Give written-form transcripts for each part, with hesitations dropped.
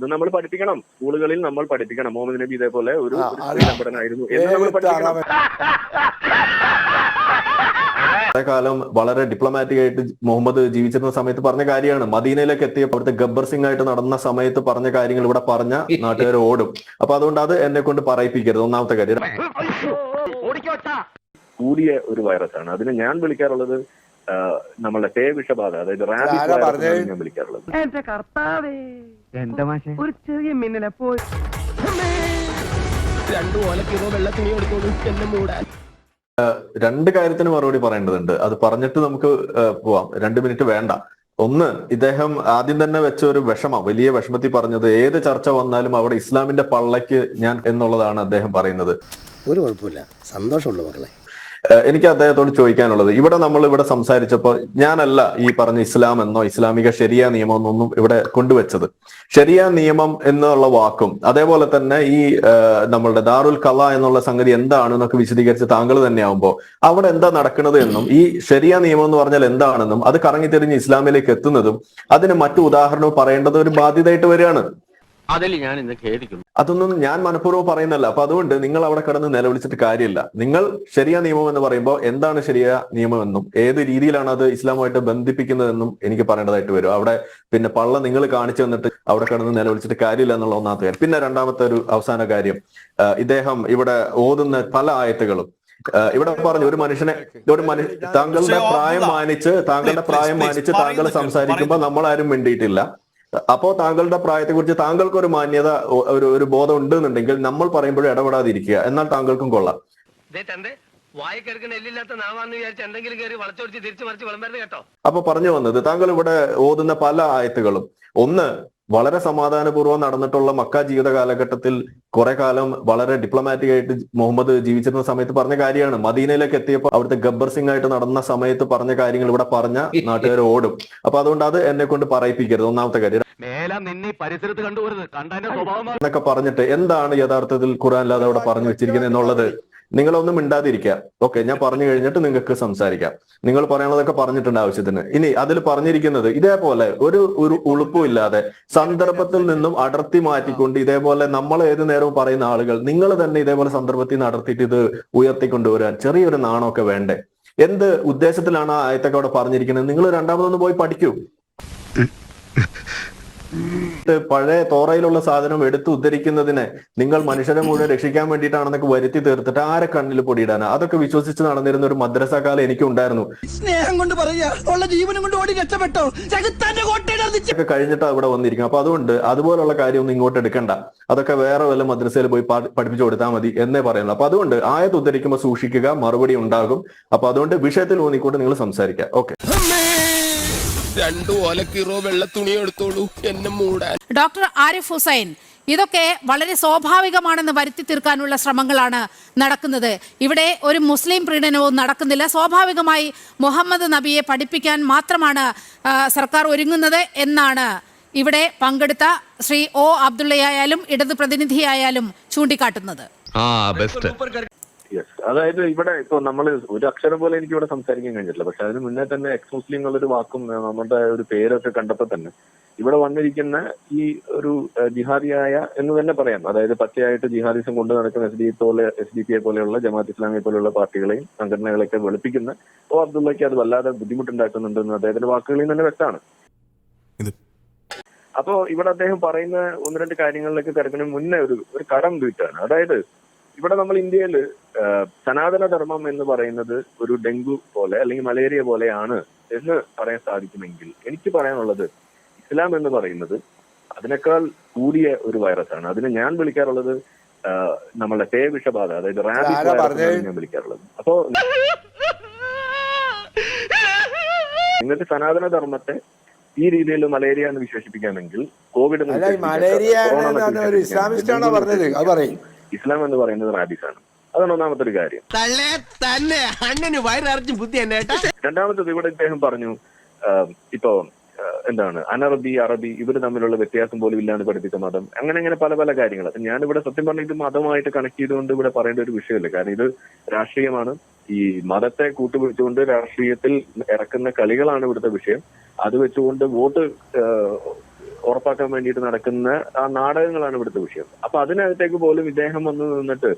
ഇത് നമ്മൾ പഠിപ്പിക്കണം. സ്കൂളുകളിൽ നമ്മൾ പഠിപ്പിക്കണം. മുഹമ്മദ് നബി ഇതേപോലെ ഒരു നമ്പടനായിരുന്നു എന്ന് നമ്മൾ പഠിപ്പിക്കണം. കാലം വളരെ ഡിപ്ലോമാറ്റിക് ആയിട്ട് മുഹമ്മദ് ജീവിച്ചിരുന്ന സമയത്ത് പറഞ്ഞ കാര്യമാണ്. മദീനയിലേക്ക് എത്തിയപ്പോൾ അവിടുത്തെ ഗബ്ബർ സിംഗ് ആയിട്ട് നടന്ന സമയത്ത് പറഞ്ഞ കാര്യങ്ങൾ ഇവിടെ പറഞ്ഞ നാട്ടുകാർ ഓടും. അപ്പൊ അതുകൊണ്ട് അത് എന്നെ കൊണ്ട് പറയിപ്പിക്കരുത്. ഒന്നാമത്തെ കാര്യം. കൂടിയ ഒരു വൈറസാണ്. അതിന് ഞാൻ വിളിക്കാറുള്ളത് നമ്മളുടെ പേവിഷബാധ, അതായത് റാബിസ് വൈറസ് ഞാൻ വിളിക്കാറുള്ളത്. ഒരു ചെറിയ മിന്നലെ പോയി രണ്ട് കാര്യത്തിന് മറുപടി പറയേണ്ടതുണ്ട്. അത് പറഞ്ഞിട്ട് നമുക്ക് പോവാം. 2 മിനിറ്റ് വേണ്ട. ഒന്ന്, ഇദ്ദേഹം ആദ്യം തന്നെ വെച്ച ഒരു വിഷമം, വലിയ വിഷമത്തിൽ പറഞ്ഞത് ഏത് ചർച്ച വന്നാലും അവിടെ ഇസ്ലാമിന്റെ പള്ളയ്ക്ക് ഞാൻ എന്നുള്ളതാണ് അദ്ദേഹം പറയുന്നത്. ഒരു കുഴപ്പമില്ല, സന്തോഷമുള്ളൂ മക്കളെ. എനിക്ക് അദ്ദേഹത്തോട് ചോദിക്കാനുള്ളത്, ഇവിടെ സംസാരിച്ചപ്പോൾ ഞാനല്ല ഈ പറഞ്ഞ ഇസ്ലാം എന്നോ ഇസ്ലാമിക ശരിയ നിയമം എന്നൊന്നും ഇവിടെ കൊണ്ടുവച്ചത്. ശരിയ നിയമം എന്നുള്ള വാക്കും അതേപോലെ തന്നെ ഈ നമ്മളുടെ ദാറുൽ ഖള എന്നുള്ള സംഗതി എന്താണെന്നൊക്കെ വിശദീകരിച്ച് താങ്കൾ തന്നെയാവുമ്പോൾ അവിടെ എന്താ നടക്കുന്നത് എന്നും ഈ ശരിയ നിയമം എന്ന് പറഞ്ഞാൽ എന്താണെന്നും അത് കറങ്ങിത്തിരിഞ്ഞ് ഇസ്ലാമിലേക്ക് എത്തുന്നതും അതിന് മറ്റു ഉദാഹരണവും പറയേണ്ടത് ഒരു ബാധ്യതയായിട്ട് വരികയാണ്. അതിൽ ഞാൻ ഇന്ന് ഖേദിക്കുന്നു. അതൊന്നും ഞാൻ മനഃപൂർവ്വം പറയുന്നല്ല. അപ്പൊ അതുകൊണ്ട് നിങ്ങൾ അവിടെ കിടന്ന് നിലവിളിച്ചിട്ട് കാര്യമില്ല. നിങ്ങൾ ശരിയ നിയമം എന്ന് പറയുമ്പോൾ എന്താണ് ശരിയ നിയമം എന്നും ഏത് രീതിയിലാണ് അത് ഇസ്ലാമുമായിട്ട് ബന്ധിപ്പിക്കുന്നതെന്നും എനിക്ക് പറയേണ്ടതായിട്ട് വരും. അവിടെ പിന്നെ പള്ള നിങ്ങൾ കാണിച്ചു തന്നിട്ട് അവിടെ കിടന്ന് നിലവിളിച്ചിട്ട് കാര്യമില്ല എന്നുള്ള ഒന്നാമത്തെ കാര്യം. പിന്നെ രണ്ടാമത്തെ ഒരു അവസാന കാര്യം, ഇദ്ദേഹം ഇവിടെ ഓതുന്ന പല ആയത്തുകളും ഇവിടെ പറഞ്ഞു താങ്കളുടെ പ്രായം മാനിച്ച് താങ്കൾ സംസാരിക്കുമ്പോൾ നമ്മളാരും വേണ്ടിയിട്ടില്ല. അപ്പോ താങ്കളുടെ പ്രായത്തെ കുറിച്ച് താങ്കൾക്ക് ഒരു മാന്യത, ഒരു ബോധം ഉണ്ടെന്നുണ്ടെങ്കിൽ നമ്മൾ പറയുമ്പോഴും ഇടപെടാതിരിക്കുക. എന്നാൽ താങ്കൾക്കും കൊള്ളാം. അപ്പൊ പറഞ്ഞു വന്നത്, താങ്കൾ ഇവിടെ ഓതുന്ന പല ആയത്തുകളും ഒന്ന് വളരെ സമാധാനപൂർവ്വം നടന്നിട്ടുള്ള മക്ക ജീവിത കാലഘട്ടത്തിൽ കുറെ കാലം വളരെ ഡിപ്ലോമാറ്റിക് ആയിട്ട് മുഹമ്മദ് ജീവിച്ചിരുന്ന സമയത്ത് പറഞ്ഞ കാര്യമാണ്. മദീനയിലേക്ക് എത്തിയപ്പോൾ അവിടുത്തെ ഗബ്ബർ സിംഗ് ആയിട്ട് നടന്ന സമയത്ത് പറഞ്ഞ കാര്യങ്ങൾ ഇവിടെ പറഞ്ഞ നാട്ടുകാർ ഓടും. അപ്പൊ അതുകൊണ്ട് അത് എന്നെ കൊണ്ട് പറയിപ്പിക്കരുത്. ഒന്നാമത്തെ കാര്യം. എന്നൊക്കെ പറഞ്ഞിട്ട് എന്താണ് യഥാർത്ഥത്തിൽ ഖുർആനിൽ അവിടെ പറഞ്ഞു വെച്ചിരിക്കുന്നത് എന്നുള്ളത് നിങ്ങളൊന്നും മിണ്ടാതിരിക്കുക. ഓക്കെ, ഞാൻ പറഞ്ഞു കഴിഞ്ഞിട്ട് നിങ്ങൾക്ക് സംസാരിക്കാം. നിങ്ങൾ പറയാനുള്ളതൊക്കെ പറഞ്ഞിട്ടുണ്ട് ആവശ്യത്തിന്. ഇനി അതിൽ പറഞ്ഞിരിക്കുന്നത് ഇതേപോലെ ഒരു ഉളുപ്പും ഇല്ലാതെ സന്ദർഭത്തിൽ നിന്നും അടർത്തി മാറ്റിക്കൊണ്ട് ഇതേപോലെ നമ്മൾ ഏത് നേരവും പറയുന്ന ആളുകൾ നിങ്ങൾ തന്നെ ഇതേപോലെ സന്ദർഭത്തിൽ നിന്ന് അടർത്തിയിട്ട് ഇത് ഉയർത്തിക്കൊണ്ടുവരാൻ ചെറിയൊരു നാണമൊക്കെ വേണ്ടേ? എന്ത് ഉദ്ദേശത്തിലാണ് ആ ആയത്തൊക്കെ അവിടെ പറഞ്ഞിരിക്കുന്നത്? നിങ്ങൾ രണ്ടാമതൊന്ന് പോയി പഠിക്കൂ. പഴയ തോറയിലുള്ള സാധനം എടുത്ത് ഉദ്ധരിക്കുന്നതിനെ നിങ്ങൾ മനുഷ്യരെ മുഴുവൻ രക്ഷിക്കാൻ വേണ്ടിയിട്ടാണെന്നൊക്കെ വരുത്തി തീർത്തിട്ട് ആരെ കണ്ണിൽ പൊടിയിടാനാ? അതൊക്കെ വിശ്വസിച്ച് നടന്നിരുന്ന ഒരു മദ്രസ കാലം എനിക്കും ഉണ്ടായിരുന്നു. സ്നേഹം കൊണ്ട് ജീവനും കൊണ്ട് ഓടി രക്ഷപ്പെട്ടോ കഴിഞ്ഞിട്ട് അവിടെ വന്നിരിക്കും. അപ്പൊ അതുകൊണ്ട് അതുപോലുള്ള കാര്യമൊന്നും ഇങ്ങോട്ട് എടുക്കണ്ട. അതൊക്കെ വേറെ വല്ല മദ്രസയിൽ പോയി പഠിപ്പിച്ചു കൊടുത്താൽ മതി എന്നേ പറയുള്ളൂ. അപ്പൊ അതുകൊണ്ട് ആയത്ത് ഉദ്ധരിക്കുമ്പോൾ സൂക്ഷിക്കുക, മറുപടി ഉണ്ടാകും. അപ്പൊ അതുകൊണ്ട് വിഷയത്തിൽ ഊന്നിക്കൊണ്ട് നിങ്ങൾ സംസാരിക്കുക. ഓക്കെ. ഡോക്ടർ ആരിഫ് ഹുസൈൻ, ഇതൊക്കെ വളരെ സ്വാഭാവികമാണെന്ന് വരുത്തി തീർക്കാനുള്ള ശ്രമങ്ങളാണ് നടക്കുന്നത്. ഇവിടെ ഒരു മുസ്ലിം പ്രീണനവും നടക്കുന്നില്ല. സ്വാഭാവികമായി മുഹമ്മദ് നബിയെ പഠിപ്പിക്കാൻ മാത്രമാണ് സർക്കാർ ഒരുങ്ങുന്നത് എന്നാണ് ഇവിടെ പങ്കെടുത്ത ശ്രീ ഒ അബ്ദുള്ളയായാലും ഇടത് പ്രതിനിധിയായാലും ചൂണ്ടിക്കാട്ടുന്നത്. അതായത് ഇവിടെ ഇപ്പൊ നമ്മൾ ഒരു അക്ഷരം പോലെ എനിക്ക് ഇവിടെ സംസാരിക്കാൻ കഴിഞ്ഞിട്ടില്ല. പക്ഷെ അതിന് മുന്നേ തന്നെ എക്സ് മുസ്ലിം എന്നുള്ളൊരു വാക്കും നമ്മുടെ ഒരു പേരൊക്കെ കണ്ടപ്പോൾ തന്നെ ഇവിടെ വന്നിരിക്കുന്ന ഈ ഒരു ജിഹാദിയായ എന്ന് തന്നെ പറയാം, അതായത് പച്ചയായിട്ട് ജിഹാദിസം കൊണ്ട് നടക്കുന്ന SDPI പോലെയുള്ള ജമാഅത്ത് ഇസ്ലാമിയെ പോലെയുള്ള പാർട്ടികളെയും സംഘടനകളെയൊക്കെ വെളുപ്പിക്കുന്ന ഒ അബ്ദുള്ളയ്ക്ക് അത് വല്ലാതെ ബുദ്ധിമുട്ടുണ്ടാക്കുന്നുണ്ടെന്ന് അദ്ദേഹത്തിന്റെ വാക്കുകളിൽ തന്നെ വ്യക്തമാണ്. അപ്പോ ഇവിടെ അദ്ദേഹം പറയുന്ന 1-2 കാര്യങ്ങളിലേക്ക് കിടക്കുന്നതിന് മുന്നേ ഒരു കടം വീട്ടാണ്. അതായത് ഇവിടെ നമ്മൾ ഇന്ത്യയിൽ സനാതന ധർമ്മം എന്ന് പറയുന്നത് ഒരു ഡെങ്കു പോലെ അല്ലെങ്കിൽ മലേറിയ പോലെയാണ് എന്ന് പറയാൻ സാധിക്കുമെങ്കിൽ എനിക്ക് പറയാനുള്ളത് ഇസ്ലാം എന്ന് പറയുന്നത് അതിനേക്കാൾ കൂടിയ ഒരു വൈറസാണ്. അതിന് ഞാൻ വിളിക്കാറുള്ളത് നമ്മളുടെ പേവിഷബാധ, അതായത് റാബിസ് വൈറസ് ഞാൻ വിളിക്കാറുള്ളത്. അപ്പോ നിങ്ങൾക്ക് സനാതന ധർമ്മത്തെ ഈ രീതിയിൽ മലേറിയ എന്ന് വിശേഷിപ്പിക്കാമെങ്കിൽ കോവിഡ് ഇസ്ലാം എന്ന് പറയുന്നത് റാബിസ് ആണ്. അതാണ് ഒന്നാമത്തെ ഒരു കാര്യം. രണ്ടാമത്തത്, ഇവിടെ ഇദ്ദേഹം പറഞ്ഞു ഇപ്പോ എന്താണ് അനറബി അറബി ഇവര് തമ്മിലുള്ള വ്യത്യാസം പോലും ഇല്ലാന്ന് പഠിപ്പിച്ച മതം, അങ്ങനെ പല പല കാര്യങ്ങൾ. ഞാനിവിടെ സത്യം പറഞ്ഞ ഇത് മതമായിട്ട് കണക്ട് ചെയ്തുകൊണ്ട് ഇവിടെ പറയേണ്ട ഒരു വിഷയമല്ല. കാരണം ഇത് രാഷ്ട്രീയമാണ്. ഈ മതത്തെ കൂട്ടുപിടിച്ചുകൊണ്ട് രാഷ്ട്രീയത്തിൽ ഇറക്കുന്ന കളികളാണ് ഇവിടുത്തെ വിഷയം. അത് വെച്ചുകൊണ്ട് വോട്ട് ഉറപ്പാക്കാൻ വേണ്ടിയിട്ട് നടക്കുന്ന ആ നാടകങ്ങളാണ് ഇവിടുത്തെ വിഷയം. അപ്പൊ അതിനകത്തേക്ക് പോലും ഇദ്ദേഹം വന്ന് നിന്നിട്ട്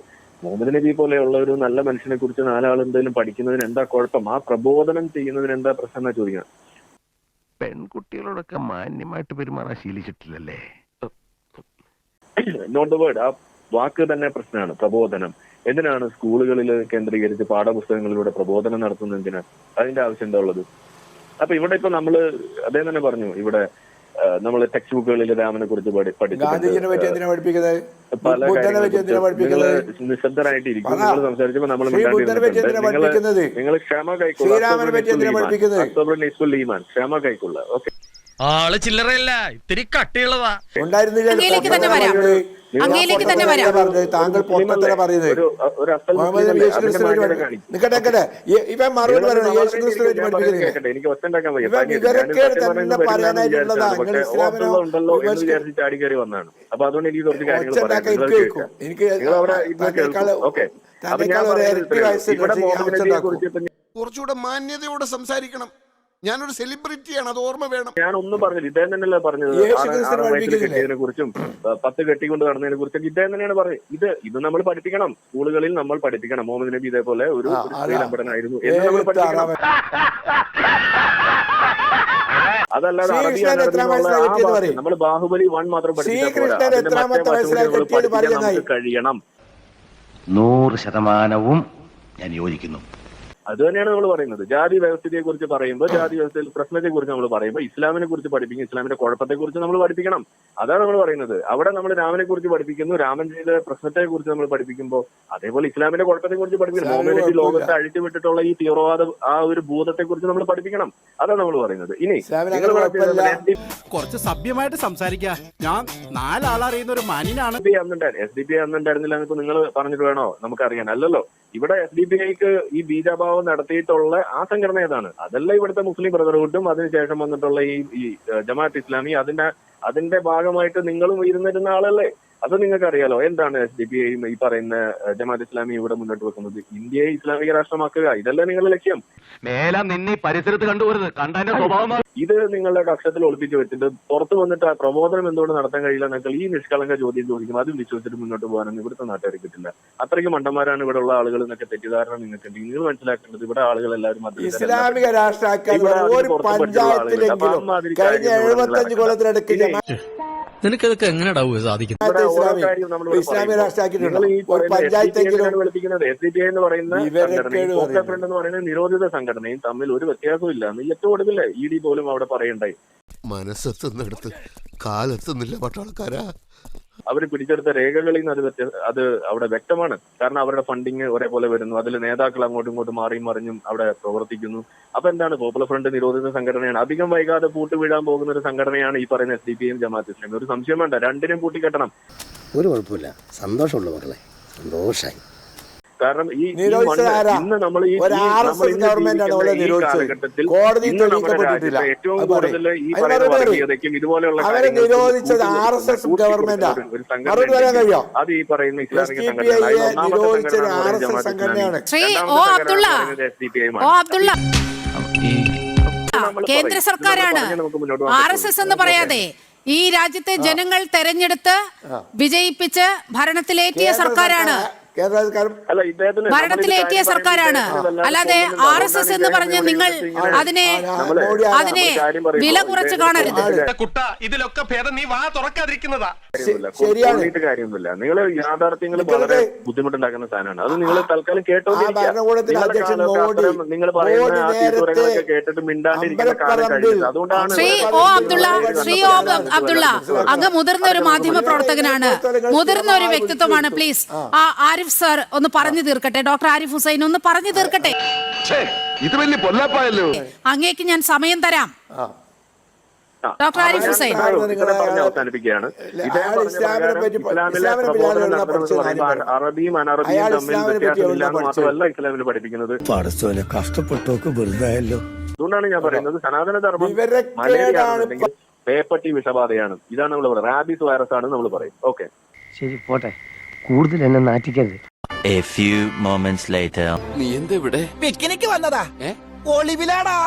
മുഹമ്മദ് നബി പോലെയുള്ള ഒരു നല്ല മനുഷ്യനെ കുറിച്ച് നാലാൾ എന്തെങ്കിലും പഠിക്കുന്നതിന് എന്താ കുഴപ്പം, ആ പ്രബോധനം ചെയ്യുന്നതിന് എന്താ പ്രശ്നം എന്നാ ചോദിക്കണം. പെൺകുട്ടികളോടൊക്കെ മാന്യമായിട്ട് പെരുമാറാൻ ശീലിച്ചിട്ടില്ലല്ലേ? നോട്ട് ദ വേർഡ്, ആ വാക്ക് തന്നെ പ്രശ്നമാണ്. പ്രബോധനം എന്തിനാണ് സ്കൂളുകളിൽ കേന്ദ്രീകരിച്ച് പാഠപുസ്തകങ്ങളിലൂടെ പ്രബോധനം നടത്തുന്നത്? എന്തിനാണ് അതിന്റെ ആവശ്യം എന്താ ഉള്ളത്? അപ്പൊ ഇവിടെ ഇപ്പൊ നമ്മള് അദ്ദേഹം തന്നെ പറഞ്ഞു, ഇവിടെ നമ്മൾ ടെക്സ്റ്റ് ബുക്കുകളിൽ രാമനെ കുറിച്ച് പല കാര്യങ്ങളെ നിശബ്ദരായിട്ടിരിക്കും. നിങ്ങൾ സംസാരിച്ചപ്പോ നമ്മൾ നിങ്ങൾ ക്ഷമ കൈക്കൊള്ളുക, ക്ഷമ കൈക്കൊള്ളുക. ഓക്കെ, ആള് ചില്ലറയല്ല, ഇത്തിരി കട്ടിയുള്ളതാ. അങ്ങയിലേക്ക് തന്നെ വരാം. താങ്കൾ പൊട്ടത്തര പറയുന്നത് എനിക്ക് ഒത്തുണ്ടാക്കാൻ വയ്യ. ചാടി കയറി വന്നാണ്. അപ്പൊ അതുകൊണ്ട് എനിക്ക് കുറച്ച് കാര്യങ്ങൾ പറയാം. നിങ്ങൾ അവിടെ ഓക്കെ. അപ്പൊ ഞാൻ ഇവിടെ മോഹൻനെ കുറിച്ച് കുറച്ചുകൂടെ മാന്യതയോടെ സംസാരിക്കണം. ഞാനൊരു സെലിബ്രിറ്റിയാണ്, അത് ഓർമ്മ വേണം. ഞാൻ ഒന്നും പറഞ്ഞില്ല, ഇദ്ദേഹം തന്നെയല്ലേ പറഞ്ഞത്. 6 വയസ്സിൽ കെട്ടിയതിനെ കുറിച്ചും 10 കെട്ടിക്കൊണ്ട് നടന്നതിനെ കുറിച്ചൊക്കെ ഇദ്ദേഹം തന്നെയാണ് പറഞ്ഞത്. ഇത് നമ്മൾ പഠിപ്പിക്കണം, സ്കൂളുകളിൽ നമ്മൾ പഠിപ്പിക്കണം. മുഹമ്മദ് നബി ഇതേപോലെ ഒരു സ്ത്രീലമ്പടനായിരുന്നു എന്ന് നമ്മൾ പഠിപ്പിക്കണം. അതല്ലാതെ നമ്മൾ ബാഹുബലി 1 മാത്രം പഠിപ്പിക്കാൻ കഴിയണം. 100% ഞാൻ യോജിക്കുന്നു. അത് തന്നെയാണ് നമ്മൾ പറയുന്നത്. ജാതി വ്യവസ്ഥയെ കുറിച്ച് പറയുമ്പോൾ, ജാതി വ്യവസ്ഥയിൽ പ്രശ്നത്തെ കുറിച്ച് നമ്മൾ പറയുമ്പോൾ ഇസ്ലാമിനെ കുറിച്ച് പഠിപ്പിക്കും, ഇസ്ലാമിന്റെ കുഴപ്പത്തെ കുറിച്ച് നമ്മൾ പഠിപ്പിക്കണം. അതാണ് നമ്മൾ പറയുന്നത്. അവിടെ നമ്മൾ രാമനെ കുറിച്ച് പഠിപ്പിക്കുന്നു, രാമൻ ചെയ്ത പ്രശ്നത്തെ കുറിച്ച് നമ്മൾ പഠിപ്പിക്കുമ്പോൾ അതേപോലെ ഇസ്ലാമിന്റെ കുഴപ്പത്തെ കുറിച്ച് പഠിപ്പിക്കണം. മുഹമ്മദ് നബി ലോകത്തെ അഴിച്ചുവിട്ടിട്ടുള്ള ഈ തീവ്രവാദ ആ ഒരു ഭൂതത്തെ കുറിച്ച് നമ്മൾ പഠിപ്പിക്കണം. അതാണ് നമ്മൾ പറയുന്നത്. ഇനി കുറച്ച് സഭ്യമായിട്ട് സംസാരിക്കുക. ഞാൻ 4 ആളറിയുന്ന ഒരു മാന്യനാണ്. SDP അന്നുണ്ടായിരുന്നില്ല എന്നിപ്പോ നിങ്ങൾ പറഞ്ഞിട്ട് വേണോ നമുക്കറിയാൻ? അല്ലല്ലോ. ഇവിടെ SDPIക്ക് ഈ ബീജാഭാവം നടത്തിയിട്ടുള്ള ആ സംഘടന ഏതാണ്? അതല്ല ഇവിടുത്തെ മുസ്ലിം ബ്രദർഹുഡും അതിനുശേഷം വന്നിട്ടുള്ള ഈ ജമാഅത്ത് ഇസ്ലാമി, അതിന്റെ ഭാഗമായിട്ട് നിങ്ങളും ഇരുന്നിരുന്ന ആളല്ലേ? അത് നിങ്ങൾക്ക് അറിയാലോ. എന്താണ് SDPI ഈ പറയുന്ന ജമാഅത്ത് ഇസ്ലാമി ഇവിടെ മുന്നോട്ട് വെക്കുന്നത്? ഇന്ത്യയെ ഇസ്ലാമിക രാഷ്ട്രമാക്കുക. ഇതല്ലേ നിങ്ങളുടെ ലക്ഷ്യം? നിന്നെ പരിസരത്ത് കണ്ടുപോരുത്, കണ്ടതിന്റെ സ്വഭാവം. ഇത് നിങ്ങളുടെ കക്ഷത്തിൽ ഒളിപ്പിച്ച് വെച്ചിട്ട് പുറത്തു വന്നിട്ട് ആ പ്രബോധനം എന്തുകൊണ്ട് നടത്താൻ കഴിയില്ല എന്നൊക്കെ ഈ നിഷ്കളങ്ക ചോദ്യം ചോദിക്കും. അതും വിശ്വസിച്ചിട്ട് മുന്നോട്ട് പോകാനൊന്നും ഇവിടുത്തെ നാട്ടുകാരെ കിട്ടില്ല. അത്രയ്ക്ക് മണ്ടന്മാരാണ് ഇവിടെ ഉള്ള ആളുകൾ എന്നൊക്കെ തെറ്റിദ്ധാരണ നിങ്ങൾക്ക് ഉണ്ട്. നിങ്ങൾ മനസ്സിലാക്കേണ്ടത് ഇവിടെ ആളുകൾ എല്ലാവരും ഇസ്ലാമിക രാഷ്ട്രീയക്കാർ ഒരു പഞ്ചായത്തിലെങ്കിലും കഴിഞ്ഞ 75 കൊല്ലത്തിനിടയ്ക്ക് നിനക്കതൊക്കെ എങ്ങനെയാ സാധിക്കും? ഇസ്ലാമിക പഞ്ചായത്തെങ്കിലും SDPI എന്ന് പറയുന്ന നിരോധിത സംഘടനയും തമ്മിൽ ഒരു വ്യത്യാസവും ഇല്ല. ഏറ്റവും ഒടുവിൽ ED പോലും അവിടെ പറയണ്ടായി. മനസ്സെത്തുന്നിടത്ത് കാലെത്തുന്നില്ല പട്ടാളക്കാരാ. അവർ പിടിച്ചെടുത്ത രേഖകളിൽ നിന്ന് അത് അവിടെ വ്യക്തമാണ്. കാരണം അവരുടെ ഫണ്ടിങ് ഒരേപോലെ വരുന്നു, അതിൽ നേതാക്കൾ അങ്ങോട്ടും ഇങ്ങോട്ടും മാറിയും മറിഞ്ഞും അവിടെ പ്രവർത്തിക്കുന്നു. അപ്പൊ എന്താണ്? പോപ്പുലർ ഫ്രണ്ട് നിരോധിത സംഘടനയാണ്. അധികം വൈകാതെ പൂട്ട് വീഴാൻ പോകുന്ന ഒരു സംഘടനയാണ് ഈ പറയുന്ന SDPIയും ജമാഅത്ത് ഇസ്ലാമിയും. ഒരു സംശയം വേണ്ട, രണ്ടിനും പൂട്ടിക്കെട്ടണം. ഒരു കുഴപ്പമില്ല, സന്തോഷമുള്ളൂ മക്കളെ, സന്തോഷായി. കാരണം ഇന്ന് നമ്മൾ ഈ കാലഘട്ടത്തിൽ ഏറ്റവും കൂടുതൽ ഈ പറയുന്ന വർഗീയതയ്ക്കും ഇതുപോലെയുള്ള അത് ഈ പറയുന്ന ഇസ്ലാമിക സംഘടനയാണ്. കേന്ദ്ര സർക്കാരാണ്. RSS എന്ന് പറയാതെ ഈ രാജ്യത്തെ ജനങ്ങൾ തെരഞ്ഞെടുത്ത് വിജയിപ്പിച്ച് ഭരണത്തിലേറ്റിയ സർക്കാരാണ്. ഭരണത്തിലേറ്റിയ സർക്കാരാണ്. അല്ലാതെ RSS എന്ന് പറഞ്ഞ് നിങ്ങൾ അതിനെ വില കുറച്ച് കാണരുത്. ഇതിലൊക്കെ ഭേദം നീ വാ തുറക്കാതിരിക്കുന്നതാ. കാര്യമൊന്നുമില്ല. നിങ്ങൾ യാഥാർത്ഥ്യങ്ങൾ വളരെ ബുദ്ധിമുട്ടുണ്ടാക്കുന്ന സാധനമാണ്. അത് നിങ്ങൾ തൽക്കാലം കേട്ടോണ്ടിരിക്കുക. നിങ്ങൾ പറയുന്ന ആ തീരുമാനങ്ങളൊക്കെ കേട്ടിട്ട് മിണ്ടാണ്ടിരിക്കുന്ന കാലം കഴിഞ്ഞത്. അതുകൊണ്ടാണ് ശ്രീ O അബ്ദുള്ള അങ്ങ് മുതിർന്ന ഒരു മാധ്യമ പ്രവർത്തകനാണ്, മുതിർന്ന ഒരു വ്യക്തിത്വമാണ്. പ്ലീസ് ആരിഫ് സർ ഒന്ന് പറഞ്ഞു തീർക്കട്ടെ. ഡോക്ടർ ആരിഫ് ഹുസൈൻ ഒന്ന് പറഞ്ഞു തീർക്കട്ടെ. ഇത് വലിയ പൊല്ലാപ്പായല്ലോ. അങ്ങേക്ക് ഞാൻ സമയം തരാം. ഡോക്ടർ ആരിഫ് ഹുസൈൻ അവസാനിപ്പിക്കുകയാണ്. അറബിയും അനറബിയും തമ്മിൽ വ്യത്യാസമില്ലാന്ന് മാത്രമല്ല ഇസ്ലാമിൽ പഠിപ്പിക്കുന്നത്. കഷ്ടപ്പെട്ടോക്ക് വെറുതായല്ലോ. അതുകൊണ്ടാണ് ഞാൻ പറയുന്നത് സനാതന ധർമ്മം മലേറിയാണെങ്കിൽ പേപ്പട്ടി വിഷബാധയാണ്. ഇതാണ് നമ്മൾ പറയുന്നത്. റാബീസ് വൈറസ് ആണ് നമ്മൾ പറയും. ഓക്കെ, ശരി, പോട്ടെ, കൂടുതൽ എന്നെ നാറ്റിക്കരുത്. A few moments later. നീ എന്താ ഇവിടെ? പിക്നിക്ക് വന്നതാ, ഒളിവിലാടാ.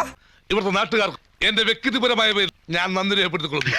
ഇവിടുത്തെ നാട്ടുകാർക്ക് എന്റെ വ്യക്തിപരമായ പേരിൽ ഞാൻ നന്ദി രേഖപ്പെടുത്തിക്കൊള്ളുന്നു.